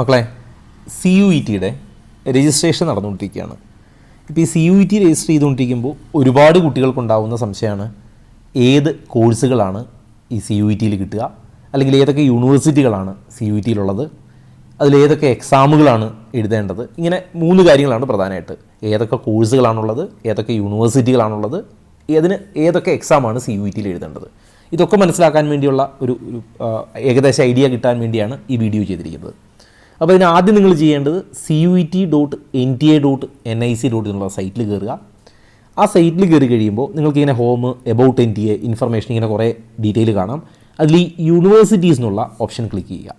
മക്കളെ, CUET-യുടെ രജിസ്ട്രേഷൻ നടന്നുകൊണ്ടിരിക്കുകയാണ്. ഇപ്പോൾ ഈ CUET രജിസ്റ്റർ ചെയ്തുകൊണ്ടിരിക്കുമ്പോൾ ഒരുപാട് കുട്ടികൾക്കുണ്ടാകുന്ന സംശയമാണ് ഏത് കോഴ്സുകളാണ് ഈ CUET-യിൽ കിട്ടുക, അല്ലെങ്കിൽ ഏതൊക്കെ യൂണിവേഴ്സിറ്റികളാണ് CUET-യിലുള്ളത്, അതിലേതൊക്കെ എക്സാമുകളാണ് എഴുതേണ്ടത്. ഇങ്ങനെ 3 കാര്യങ്ങളാണ് പ്രധാനമായിട്ട്. ഏതൊക്കെ കോഴ്സുകളാണുള്ളത്, ഏതൊക്കെ യൂണിവേഴ്സിറ്റികളാണുള്ളത്, ഏതൊക്കെ എക്സാമാണ് CUET-യിൽ എഴുതേണ്ടത്. ഇതൊക്കെ മനസ്സിലാക്കാൻ വേണ്ടിയുള്ള ഒരു ഏകദേശ ഐഡിയ കിട്ടാൻ വേണ്ടിയാണ് ഈ വീഡിയോ ചെയ്തിരിക്കുന്നത്. അപ്പോൾ ഇതിന് ആദ്യം നിങ്ങൾ ചെയ്യേണ്ടത് CUET.NTA.NIC. എന്നുള്ള സൈറ്റിൽ കയറുക. ആ സൈറ്റിൽ കയറി കഴിയുമ്പോൾ നിങ്ങൾക്കിങ്ങനെ ഹോം, എബൌട്ട് NTA, ഇൻഫർമേഷൻ, ഇങ്ങനെ കുറേ ഡീറ്റെയിൽ കാണാം. അതിൽ ഈ യൂണിവേഴ്സിറ്റീസ് എന്നുള്ള ഓപ്ഷൻ ക്ലിക്ക് ചെയ്യുക.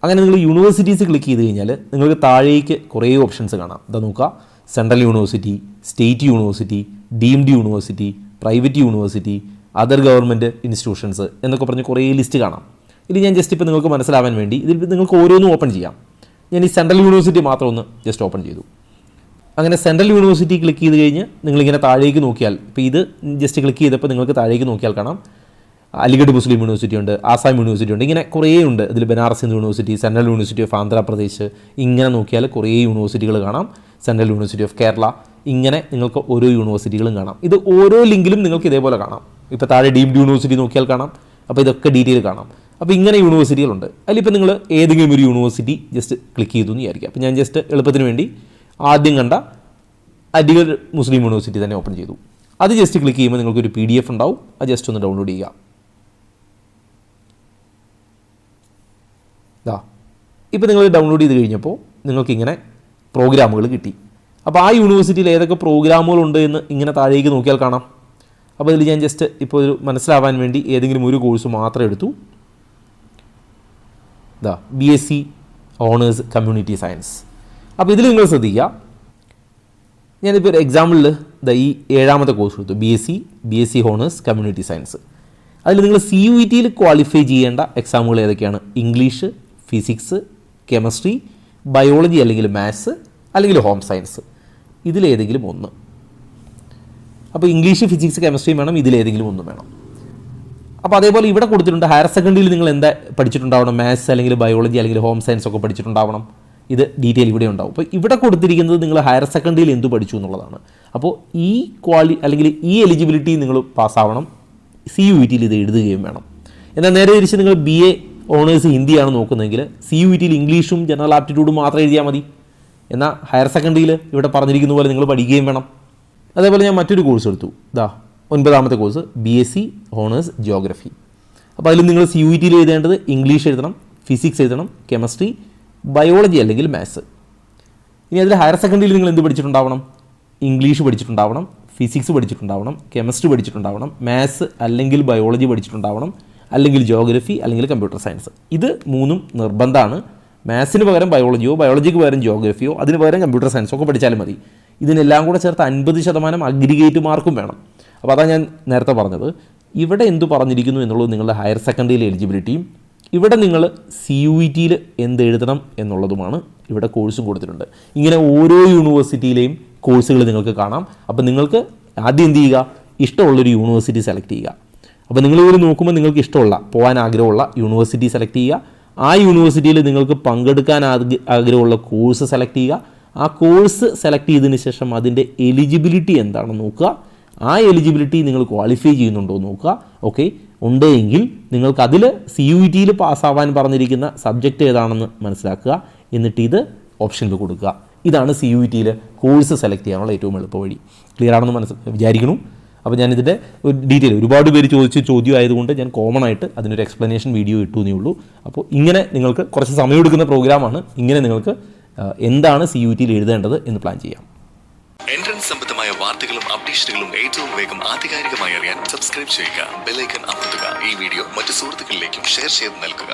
അങ്ങനെ നിങ്ങൾ യൂണിവേഴ്സിറ്റീസ് ക്ലിക്ക് ചെയ്ത് കഴിഞ്ഞാൽ നിങ്ങൾക്ക് താഴേക്ക് കുറേ ഓപ്ഷൻസ് കാണാം. ഇതാ നോക്കുക: central university, state university, deemed university, private university, other government institutions എന്നൊക്കെ പറഞ്ഞ് കുറേ ലിസ്റ്റ് കാണാം. ഇത് ഞാൻ ജസ്റ്റ് ഇപ്പോൾ നിങ്ങൾക്ക് മനസ്സിലാവാൻ വേണ്ടി ഇതിൽ നിങ്ങൾക്ക് ഓരോന്നും ഓപ്പൺ ചെയ്യാം. ഞാൻ ഈ സെൻട്രൽ യൂണിവേഴ്സിറ്റി മാത്രം ഒന്ന് ജസ്റ്റ് ഓപ്പൺ ചെയ്തു. അങ്ങനെ സെൻട്രൽ യൂണിവേഴ്സിറ്റി ക്ലിക്ക് ചെയ്ത് കഴിഞ്ഞ് നിങ്ങളിങ്ങനെ താഴേക്ക് നോക്കിയാൽ, ഇപ്പോൾ ഇത് ജസ്റ്റ് ക്ലിക്ക് ചെയ്തപ്പോൾ നിങ്ങൾക്ക് താഴേക്ക് നോക്കിയാൽ കാണാം അലിഗഡ് മുസ്ലിം യൂണിവേഴ്സിറ്റി ഉണ്ട്, ആസാം യൂണിവേഴ്സിറ്റി ഉണ്ട്, ഇങ്ങനെ കുറേ ഉണ്ട്. ഇതിൽ Banaras Hindu university, central university of Andhra Pradesh, ഇങ്ങനെ നോക്കിയാൽ കുറേ യൂണിവേഴ്സിറ്റികൾ കാണാം. സെൻട്രൽ യൂണിവേഴ്സിറ്റി ഓഫ് കേരള, ഇങ്ങനെ നിങ്ങൾക്ക് ഓരോ യൂണിവേഴ്സിറ്റികളും കാണാം. ഇത് ഓരോ ലിങ്കിലും നിങ്ങൾക്ക് ഇതേപോലെ കാണാം. ഇപ്പോൾ താഴെ ഡീംഡ് യൂണിവേഴ്സിറ്റി നോക്കിയാൽ കാണാം. അപ്പോൾ ഇതൊക്കെ ഡീറ്റെയിൽ കാണാം. അപ്പോൾ ഇങ്ങനെ യൂണിവേഴ്സിറ്റികളുണ്ട്. അതിലിപ്പോൾ നിങ്ങൾ ഏതെങ്കിലും ഒരു യൂണിവേഴ്സിറ്റി ജസ്റ്റ് ക്ലിക്ക് ചെയ്തു എന്ന് വിചാരിക്കുക. അപ്പോൾ ഞാൻ ജസ്റ്റ് എളുപ്പത്തിന് വേണ്ടി ആദ്യം കണ്ട അലിഗഡ് മുസ്ലിം യൂണിവേഴ്സിറ്റി തന്നെ ഓപ്പൺ ചെയ്തു. അത് ജസ്റ്റ് ക്ലിക്ക് ചെയ്യുമ്പോൾ നിങ്ങൾക്കൊരു PDF ഉണ്ടാവും. അത് ജസ്റ്റ് ഒന്ന് ഡൗൺലോഡ് ചെയ്യുക. ഇപ്പോൾ നിങ്ങൾ ഡൗൺലോഡ് ചെയ്ത് കഴിഞ്ഞപ്പോൾ നിങ്ങൾക്കിങ്ങനെ പ്രോഗ്രാമുകൾ കിട്ടി. അപ്പോൾ ആ യൂണിവേഴ്സിറ്റിയിൽ ഏതൊക്കെ പ്രോഗ്രാമുകളുണ്ട് എന്ന് ഇങ്ങനെ താഴേക്ക് നോക്കിയാൽ കാണാം. അപ്പോൾ ഇതിൽ ഞാൻ ജസ്റ്റ് ഇപ്പോൾ ഒരു മനസ്സിലാവാൻ വേണ്ടി ഏതെങ്കിലും ഒരു കോഴ്സ് മാത്രം എടുത്തു. BSc honours community science. അപ്പോൾ ഇതിൽ നിങ്ങൾ ശ്രദ്ധിക്കുക, ഞാനിപ്പോൾ ഒരു എക്സാമ്പിളിൽ ഈ 7ാമത്തെ കോഴ്സ് എടുത്തു, BSc ഓണേഴ്സ് കമ്മ്യൂണിറ്റി സയൻസ്. അതിൽ നിങ്ങൾ CUET-യിൽ ക്വാളിഫൈ ചെയ്യേണ്ട എക്സാമുകൾ ഏതൊക്കെയാണ്? ഇംഗ്ലീഷ്, ഫിസിക്സ്, കെമിസ്ട്രി, ബയോളജി അല്ലെങ്കിൽ മാത്സ് അല്ലെങ്കിൽ ഹോം സയൻസ്, ഇതിലേതെങ്കിലും ഒന്ന്. അപ്പോൾ ഇംഗ്ലീഷ്, ഫിസിക്സ്, കെമിസ്ട്രിയും വേണം, ഇതിലേതെങ്കിലും ഒന്നും വേണം. അപ്പോൾ അതേപോലെ ഇവിടെ കൊടുത്തിട്ടുണ്ട് ഹയർ സെക്കൻഡറിയിൽ നിങ്ങൾ എന്താ പഠിച്ചിട്ടുണ്ടാവണം? മാത്സ് അല്ലെങ്കിൽ ബയോളജി അല്ലെങ്കിൽ ഹോം സയൻസ് ഒക്കെ പഠിച്ചിട്ടുണ്ടാവണം. ഇത് ഡീറ്റെയിൽ ഇവിടെ ഉണ്ടാവും. അപ്പോൾ ഇവിടെ കൊടുത്തിരിക്കുന്നത് നിങ്ങൾ ഹയർ സെക്കൻഡറിയിൽ എന്ത് പഠിച്ചു എന്നുള്ളതാണ്. അപ്പോൾ ഈ അല്ലെങ്കിൽ ഈ എലിജിബിലിറ്റി നിങ്ങൾ പാസ്സാവണം. CUET-യിൽ ഇത് എഴുതുകയും വേണം. എന്നാൽ നേരെ തിരിച്ച് നിങ്ങൾ BA ഓണേഴ്സ് ഹിന്ദിയാണ് നോക്കുന്നതെങ്കിൽ CUET-ൽ ഇംഗ്ലീഷും ജനറൽ ആപ്റ്റിറ്റ്യൂഡും മാത്രം എഴുതിയാൽ മതി. എന്നാൽ ഹയർ സെക്കൻഡറിയിൽ ഇവിടെ പറഞ്ഞിരിക്കുന്ന പോലെ നിങ്ങൾ പഠിക്കുകയും വേണം. അതേപോലെ ഞാൻ മറ്റൊരു കോഴ്സ് എടുത്തു. 9ാമത്തെ കോഴ്സ് BSc ഓണേഴ്സ് ജിയോഗ്രഫി. അപ്പോൾ അതിൽ നിങ്ങൾ CUET-യിൽ എഴുതേണ്ടത് ഇംഗ്ലീഷ് എഴുതണം, ഫിസിക്സ് എഴുതണം, കെമിസ്ട്രി, ബയോളജി അല്ലെങ്കിൽ മാത്സ്. ഇനി അതിൽ ഹയർ സെക്കൻഡറിയിൽ നിങ്ങൾ എന്ത് പഠിച്ചിട്ടുണ്ടാവണം? ഇംഗ്ലീഷ് പഠിച്ചിട്ടുണ്ടാവണം, ഫിസിക്സ് പഠിച്ചിട്ടുണ്ടാവണം, കെമിസ്ട്രി പഠിച്ചിട്ടുണ്ടാവണം, മാത്സ് അല്ലെങ്കിൽ ബയോളജി പഠിച്ചിട്ടുണ്ടാവണം, അല്ലെങ്കിൽ ജിയോഗ്രഫി അല്ലെങ്കിൽ കമ്പ്യൂട്ടർ സയൻസ്. ഇത് 3ഉം നിർബന്ധമാണ്. മാത്സിന് പകരം ബയോളജിയോ, ബയോളജിക്ക് പകരം ജിയോഗ്രഫിയോ, അതിന് പകരം കമ്പ്യൂട്ടർ സയൻസോ ഒക്കെ പഠിച്ചാലും മതി. ഇതിനെല്ലാം കൂടെ ചേർത്ത് 50% അഗ്രിഗേറ്റ് മാർക്കും വേണം. അപ്പോൾ അതാണ് ഞാൻ നേരത്തെ പറഞ്ഞത്. ഇവിടെ എന്തു പറഞ്ഞിരിക്കുന്നു എന്നുള്ളത് നിങ്ങളുടെ ഹയർ സെക്കൻഡറിയിലെ എലിജിബിലിറ്റിയും ഇവിടെ നിങ്ങൾ CUET-യിൽ എന്ത് എഴുതണം എന്നുള്ളതുമാണ്. ഇവിടെ കോഴ്സും കൊടുത്തിട്ടുണ്ട്. ഇങ്ങനെ ഓരോ യൂണിവേഴ്സിറ്റിയിലെയും കോഴ്സുകൾ നിങ്ങൾക്ക് കാണാം. അപ്പോൾ നിങ്ങൾക്ക് ആദ്യം എന്ത് ചെയ്യുക? ഇഷ്ടമുള്ളൊരു യൂണിവേഴ്സിറ്റി സെലക്ട് ചെയ്യുക. അപ്പോൾ നിങ്ങളിവിടെ നോക്കുമ്പോൾ നിങ്ങൾക്ക് ഇഷ്ടമുള്ള, പോകാൻ ആഗ്രഹമുള്ള യൂണിവേഴ്സിറ്റി സെലക്ട് ചെയ്യുക. ആ യൂണിവേഴ്സിറ്റിയിൽ നിങ്ങൾക്ക് പങ്കെടുക്കാൻ ആഗ്രഹമുള്ള കോഴ്സ് സെലക്ട് ചെയ്യുക. ആ കോഴ്സ് സെലക്ട് ചെയ്തതിന് ശേഷം അതിൻ്റെ എലിജിബിലിറ്റി എന്താണെന്ന് നോക്കുക. ആ എലിജിബിലിറ്റി നിങ്ങൾ ക്വാളിഫൈ ചെയ്യുന്നുണ്ടോ എന്ന് നോക്കുക. ഓക്കെ, ഉണ്ടെങ്കിൽ നിങ്ങൾക്ക് അതിൽ CUET-യിൽ പാസ്സാവാൻ പറഞ്ഞിരിക്കുന്ന സബ്ജക്റ്റ് ഏതാണെന്ന് മനസ്സിലാക്കുക. എന്നിട്ട് ഇത് ഓപ്ഷനിൽ കൊടുക്കുക. ഇതാണ് CUET-യിൽ കോഴ്സ് സെലക്ട് ചെയ്യാനുള്ള ഏറ്റവും എളുപ്പ വഴി. ക്ലിയർ ആണെന്ന് വിചാരിക്കുന്നു. അപ്പോൾ ഞാനിതിൻ്റെ ഒരു ഡീറ്റെയിൽ ഒരുപാട് പേര് ചോദിച്ച ചോദ്യം ആയതുകൊണ്ട് ഞാൻ കോമൺ ആയിട്ട് അതിനൊരു എക്സ്പ്ലനേഷൻ വീഡിയോ ഇട്ടു എന്നേ ഉള്ളൂ. അപ്പോൾ ഇങ്ങനെ നിങ്ങൾക്ക് കുറച്ച് സമയമെടുക്കുന്ന പ്രോഗ്രാമാണ്. ഇങ്ങനെ നിങ്ങൾക്ക് എന്താണ് CUET-യിൽ എഴുതേണ്ടത് എന്ന് പ്ലാൻ ചെയ്യാം. എൻട്രൻസ് സംബന്ധമായ വാർത്തകളും അപ്ഡേഷനുകളും ഏറ്റവും വേഗം ആധികാരികമായി അറിയാൻ സബ്സ്ക്രൈബ് ചെയ്യുക, ബെൽ ഐക്കൺ അമർത്തുക. ഈ വീഡിയോ മറ്റു സുഹൃത്തുക്കളിലേക്കും ഷെയർ ചെയ്ത് നൽകുക.